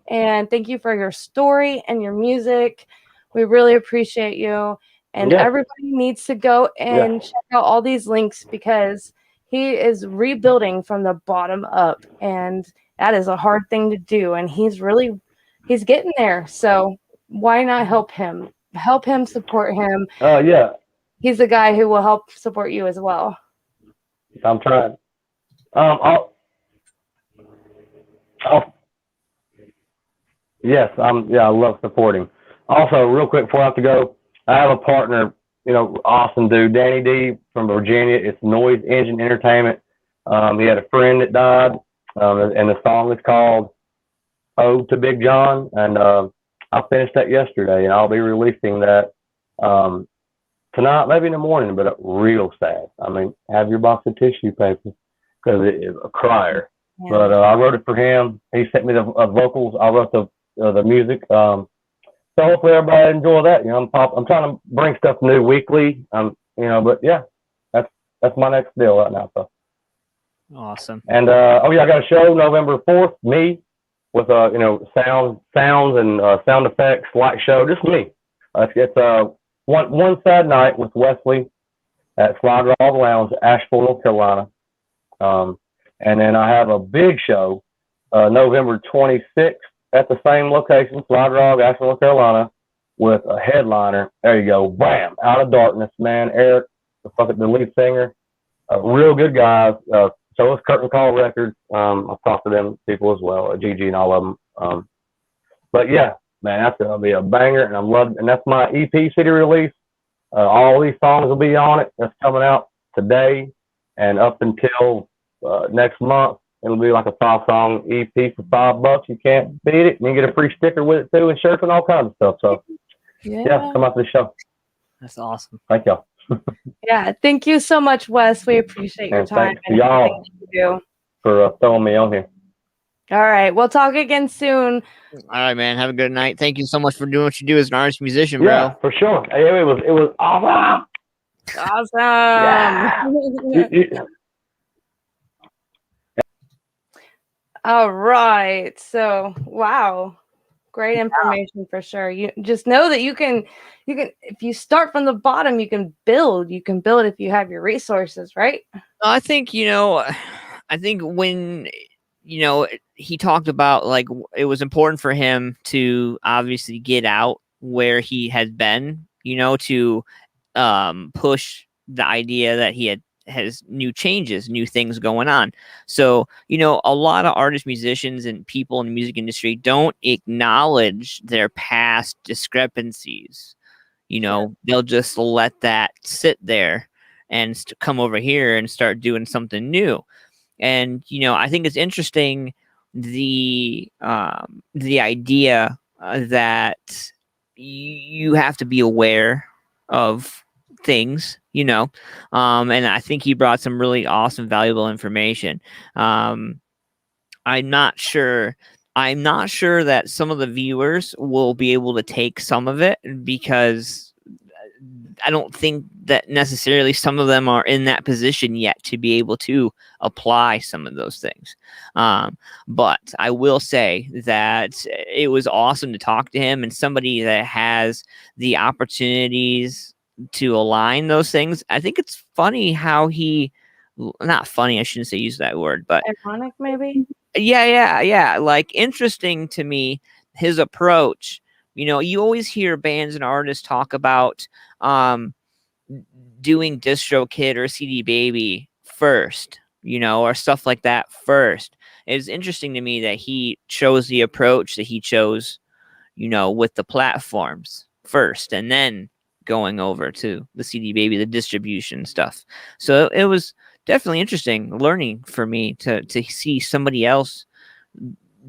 And thank you for your story and your music. We really appreciate you. And everybody needs to go and check out all these links, because he is rebuilding from the bottom up. And that is a hard thing to do. And he's getting there. So why not help him? Help him, support him. Oh, yeah. He's the guy who will help support you as well. I'm trying. Yes, I love supporting. Also, real quick before I have to go, I have a partner, awesome dude, Danny D from Virginia. It's Noise Engine Entertainment. He had a friend that died, and the song is called "Ode to Big John," and I finished that yesterday, and I'll be releasing that tonight, maybe in the morning, but real sad. I mean, have your box of tissue paper, because it is a crier. Yeah. But I wrote it for him. He sent me the vocals. I wrote the music. So hopefully everybody enjoy that. I'm trying to bring stuff new weekly. But yeah, that's my next deal right now. So awesome. And I got a show November 4th. Me with sounds and sound effects, light show. Just me. It's one sad night with Wesley at Slide Raw Lounge, Asheville, North Carolina. And then I have a big show November 26th at the same location, Slide Raw, Asheville, North Carolina, with a headliner. There you go. Bam! Out of Darkness, man. Eric, the lead singer. Real good guys. So is Curtain Call Records. I've talked to them people as well, Gigi and all of them. But yeah, man, that's going to be a banger, and that's my EP CD release. All these songs will be on it. That's coming out today and up until next month. It'll be like a 5-song EP for $5. You can't beat it. And you get a free sticker with it too, and shirts and all kinds of stuff. So yeah, come out to the show. That's awesome. Thank y'all. Yeah, thank you so much, Wes. We appreciate your time. Thanks y'all for throwing me on here. All right, we'll talk again soon. All right, man. Have a good night. Thank you so much for doing what you do as an artist musician, bro. Yeah, for sure. It was awesome. Awesome. Yeah. All right. So, wow. Great information for sure. You just know that you can, if you start from the bottom, you can build if you have your resources, right? I think, when, he talked about, like, it was important for him to obviously get out where he had been, to push the idea that he has new changes, new things going on. So, a lot of artists, musicians, and people in the music industry don't acknowledge their past discrepancies. They'll just let that sit there and come over here and start doing something new. And, I think it's interesting, the idea that you have to be aware of things, and I think he brought some really awesome, valuable information. I'm not sure that some of the viewers will be able to take some of it, because I don't think that necessarily some of them are in that position yet to be able to apply some of those things. But I will say that it was awesome to talk to him, and somebody that has the opportunities to align those things. I think it's funny how not funny, I shouldn't say use that word, but ironic maybe. Yeah. Like, interesting to me, his approach. You always hear bands and artists talk about doing DistroKid or CD Baby first, or stuff like that first. It's interesting to me that he chose the approach that he chose, with the platforms first, and then going over to the CD Baby, the distribution stuff. So it was definitely interesting learning for me to see somebody else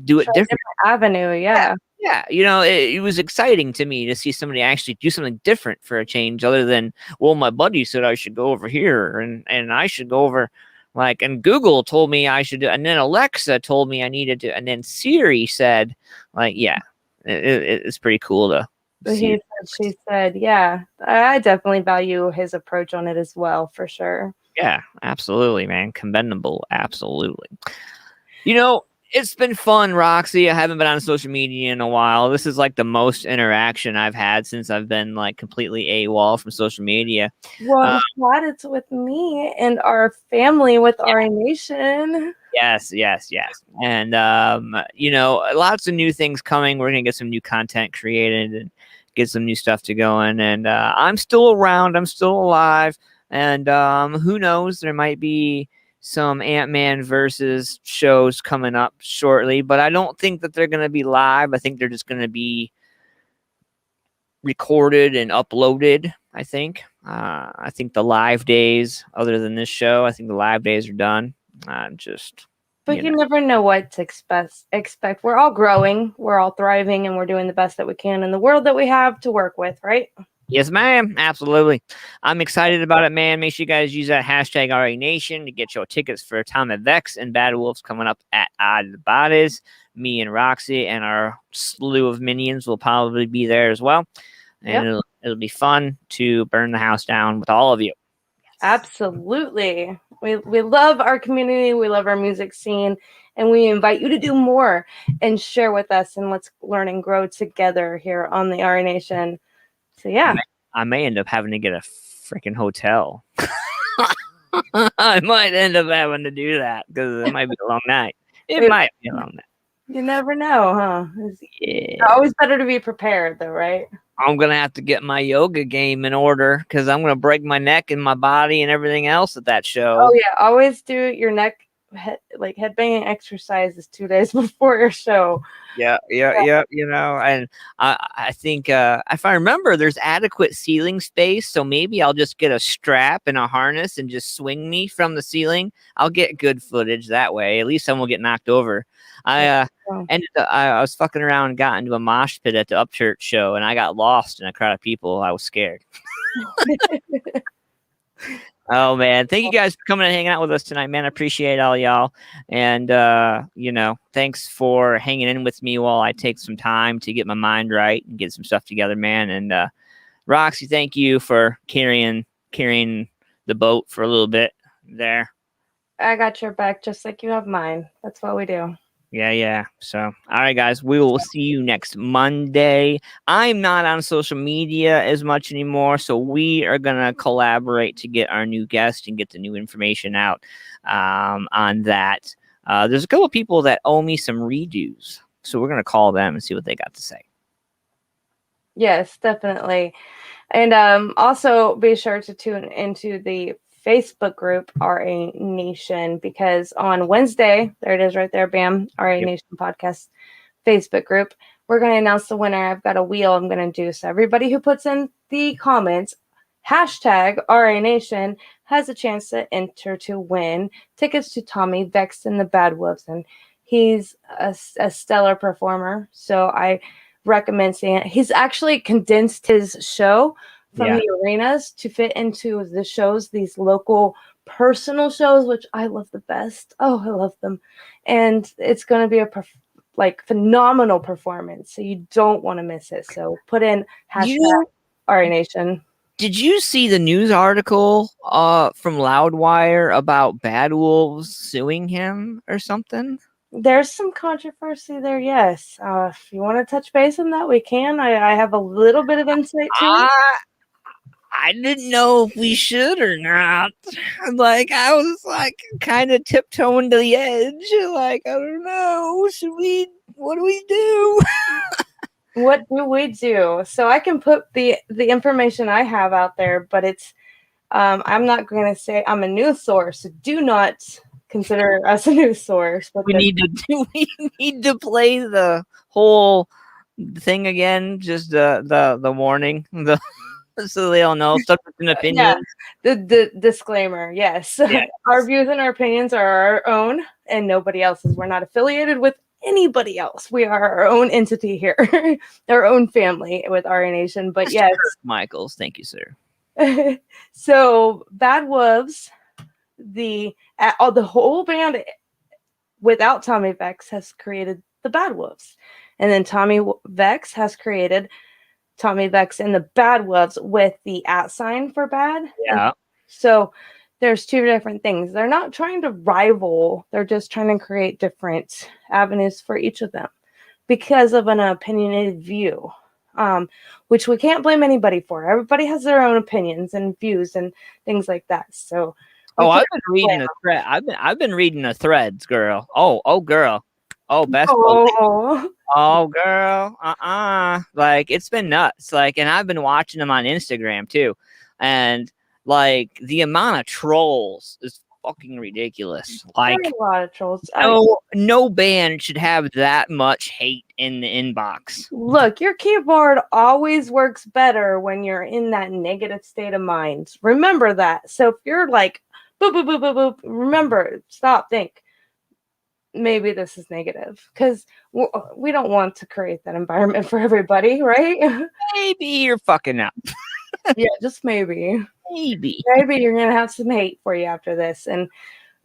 do it different. Avenue, yeah. Yeah, you know, it was exciting to me to see somebody actually do something different for a change, other than, well, my buddy said I should go over here, and I should go over, like, and Google told me I should do, and then Alexa told me I needed to, and then Siri said, like, yeah, it's pretty cool to see. She said, yeah, I definitely value his approach on it as well, for sure. Yeah, absolutely, man. Commendable, absolutely. You know, it's been fun, Roxy. I haven't been on social media in a while. This is like the most interaction I've had since I've been like completely AWOL from social media. Well, glad it's with me and our family with RA Nation. Yes. And, you know, lots of new things coming. We're going to get some new content created and get some new stuff to going. And I'm still around. I'm still alive. And who knows? There might be some Antman versus shows coming up shortly, but I don't think that they're going to be live. I think they're just going to be recorded and uploaded. I think the live days, other than this show, I think the live days are done. But you never know what to expect. We're all growing, we're all thriving, and we're doing the best that we can in the world that we have to work with, right? Yes, ma'am. Absolutely. I'm excited about it, man. Make sure you guys use that hashtag RANation to get your tickets for Tom and Vex and Bad Wolves coming up at Odd Bodies. Me and Roxy and our slew of minions will probably be there as well. And it'll be fun to burn the house down with all of you. Absolutely. We love our community. We love our music scene. And we invite you to do more and share with us. And let's learn and grow together here on the RA Nation. So, yeah. I may end up having to get a freaking hotel. I might end up having to do that because it might be a long night. It might be a long night. You never know, huh? It's always better to be prepared, though, right? I'm going to have to get my yoga game in order because I'm going to break my neck and my body and everything else at that show. Oh, yeah. Always do your neck, headbanging exercises 2 days before your show. Yeah. You know, and I think if I remember, there's adequate ceiling space. So maybe I'll just get a strap and a harness and just swing me from the ceiling. I'll get good footage that way. At least someone will get knocked over. I was fucking around and got into a mosh pit at the Upchurch show, and I got lost in a crowd of people. I was scared. Oh, man. Thank you guys for coming and hanging out with us tonight, man. I appreciate all y'all. And, you know, thanks for hanging in with me while I take some time to get my mind right and get some stuff together, man. And Roxy, thank you for carrying the boat for a little bit there. I got your back just like you have mine. That's what we do. Yeah. So, all right, guys, we will see you next Monday. I'm not on social media as much anymore, so we are going to collaborate to get our new guest and get the new information out on that. There's a couple of people that owe me some redos, so we're going to call them and see what they got to say. Yes, definitely. And also be sure to tune into the Facebook group RA Nation, because on Wednesday, there it is right there, bam, RA Nation podcast Facebook group, we're going to announce the winner. I've got a wheel I'm going to do. So everybody who puts in the comments, hashtag RA Nation, has a chance to enter to win tickets to Tommy Vex and the Bad Wolves. And he's a stellar performer. So I recommend seeing it. He's actually condensed his show from the arenas to fit into the shows, these local personal shows, which I love the best. Oh, I love them. And it's going to be a phenomenal performance. So you don't want to miss it. So put in hashtag RA Nation. Did you see the news article from Loudwire about Bad Wolves suing him or something? There's some controversy there, yes. If you want to touch base on that, we can. I have a little bit of insight to it. I didn't know if we should or not. I was kind of tiptoeing to the edge. I don't know. What do we do? What do we do? So I can put the information I have out there, but it's, I'm not going to say I'm a news source. So do not consider us a news source. But we need to play the whole thing again. Just the warning, so they all know. Subject and opinion. Yeah, the disclaimer. Yes. Our views and our opinions are our own and nobody else's. We're not affiliated with anybody else. We are our own entity here, our own family with RA Nation. But yes, Michaels, thank you, sir. so Bad Wolves, the whole band without Tommy Vex has created the Bad Wolves, and then Tommy Vex has created Tommy Vex and the Bad Wolves with the @ sign for bad. Yeah. And so there's two different things. They're not trying to rival. They're just trying to create different avenues for each of them because of an opinionated view, which we can't blame anybody for. Everybody has their own opinions and views and things like that. So, I've been reading the thread. I've been reading the threads, girl. Oh, girl. Oh, best. Oh, girl. Like, it's been nuts. Like, and I've been watching them on Instagram too, and like the amount of trolls is fucking ridiculous. Like, a lot of trolls. No band should have that much hate in the inbox. Look, your keyboard always works better when you're in that negative state of mind. Remember that. So if you're like, boop, boop, boop, boop, boop, remember, stop, think. Maybe this is negative because we don't want to create that environment for everybody, right? Maybe you're fucking up. Yeah, just maybe. Maybe you're gonna have some hate for you after this. And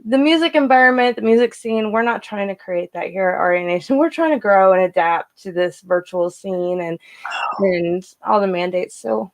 the music environment, the music scene, we're not trying to create that here at RA Nation. We're trying to grow and adapt to this virtual scene and all the mandates. So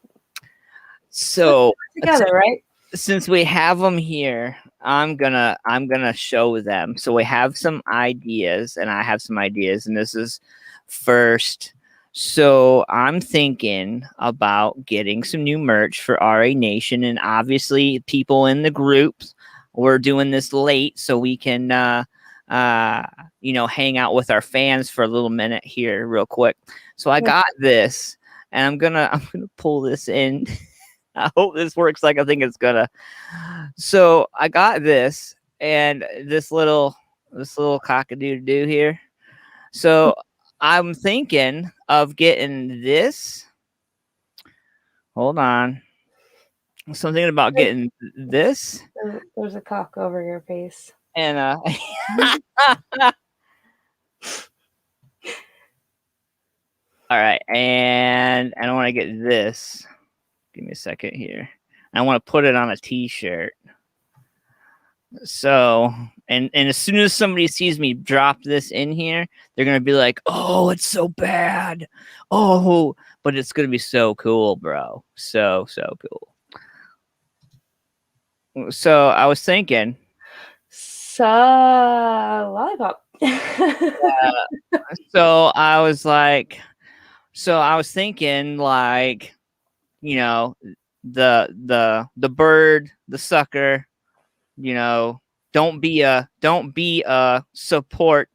together, right? Since we have them here, I'm gonna show them. So we have some ideas, and I have some ideas, and this is first. So I'm thinking about getting some new merch for RA Nation, and obviously people in the groups. We're doing this late, so we can hang out with our fans for a little minute here, real quick. So I got this, and I'm gonna pull this in. I hope this works like I think it's gonna. So I got this and this little cockadoo here. So I'm thinking of getting this. Hold on. So I'm thinking about getting this. There's a cock over your face. And all right, and I want to get this. Give me a second here. I want to put it on a t-shirt. So, and as soon as somebody sees me drop this in here, they're going to be like, oh, it's so bad. Oh, but it's going to be so cool, bro. So cool. So I was thinking. Lollipop. So I was thinking like, the bird, the sucker, don't be a support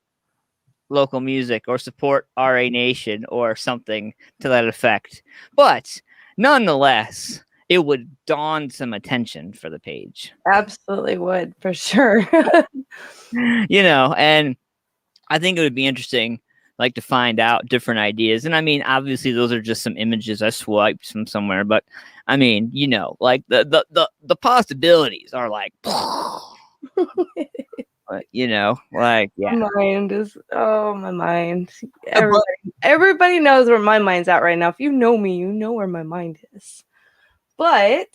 local music or support RA Nation or something to that effect. But nonetheless, it would dawn some attention for the page. Absolutely would, for sure. And I think it would be interesting, like, to find out different ideas. And I mean, obviously those are just some images I swiped from somewhere, but I mean, like the possibilities are like, but, like, yeah. My mind. Everybody knows where my mind's at right now. If you know me, you know where my mind is. But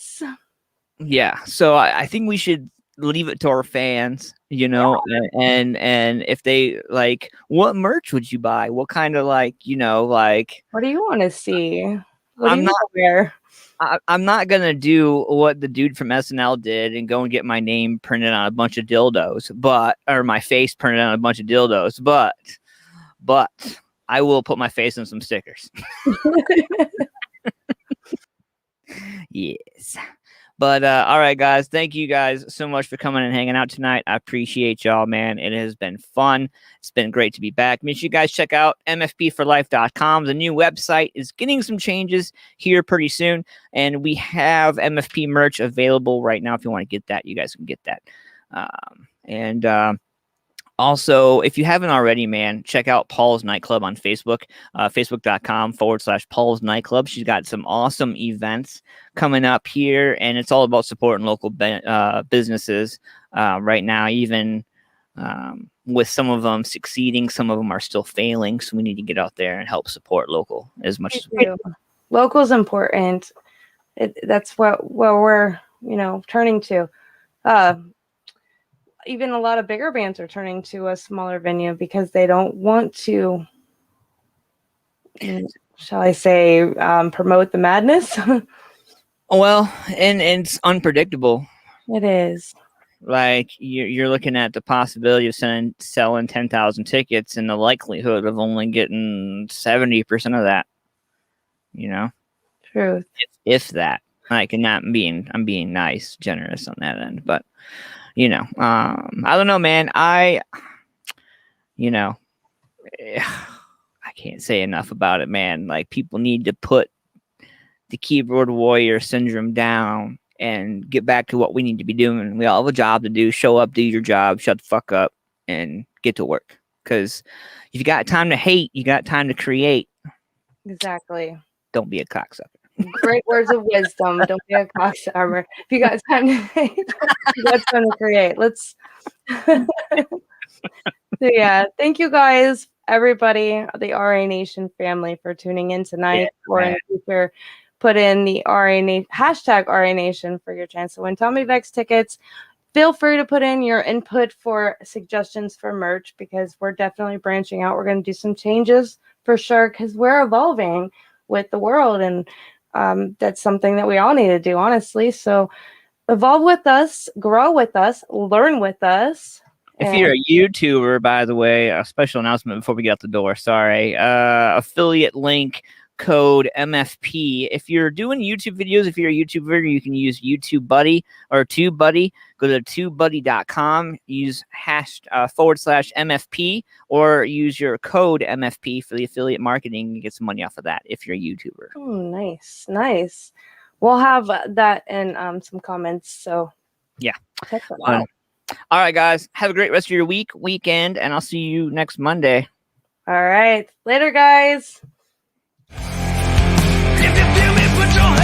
yeah, so I think we should leave it to our fans, and if they like, what merch would you buy? What kind of like, what do you want to see? I'm not gonna do what the dude from SNL did and go and get my name printed on a bunch of dildos, or my face printed on a bunch of dildos, but I will put my face on some stickers. Yes. But all right, guys, thank you guys so much for coming and hanging out tonight. I appreciate y'all, man. It has been fun. It's been great to be back. Make sure you guys check out mfpforlife.com. The new website is getting some changes here pretty soon, and we have MFP merch available right now. If you want to get that, you guys can get that. Also, if you haven't already, man, check out Paul's Nightclub on Facebook, facebook.com/Paul's Nightclub. She's got some awesome events coming up here, and it's all about supporting local businesses right now. Even With some of them succeeding, some of them are still failing. So we need to get out there and help support local as much as we can. Local's important. That's where we're, turning to. Even a lot of bigger bands are turning to a smaller venue because they don't want to, shall I say, promote the madness. Well, and it's unpredictable. It is. Like you're looking at the possibility of selling 10,000 tickets and the likelihood of only getting 70% of that. Truth. If that. Like, and I'm being nice, generous on that end, but I don't know, man. I can't say enough about it, man. Like, people need to put the keyboard warrior syndrome down and get back to what we need to be doing. We all have a job to do. Show up, do your job, shut the fuck up, and get to work. Because if you got time to hate, you got time to create. Exactly. Don't be a cocksucker. Great words of wisdom. Don't be a cocksucker. If you got time to hate, you got time to create. Let's. So yeah, thank you guys, everybody, the RA Nation family, for tuning in tonight. Or in the future, put in the hashtag RA Nation for your chance to win Tommy Vex tickets. Feel free to put in your input for suggestions for merch, because we're definitely branching out. We're going to do some changes for sure, because we're evolving with the world, and that's something that we all need to do, honestly. So evolve with us, grow with us, learn with us. If you're a YouTuber, by the way, a special announcement before we get out the door. Sorry. Affiliate link code MFP. If you're doing YouTube videos, if you're a YouTuber, you can use YouTube Buddy or TubeBuddy. Go to tubebuddy.com, use /MFP, or use your code MFP for the affiliate marketing and get some money off of that if you're a YouTuber. Oh, nice. We'll have that in some comments. So yeah. Check that out. All right, guys. Have a great rest of your weekend, and I'll see you next Monday. All right. Later, guys. If you feel me, put your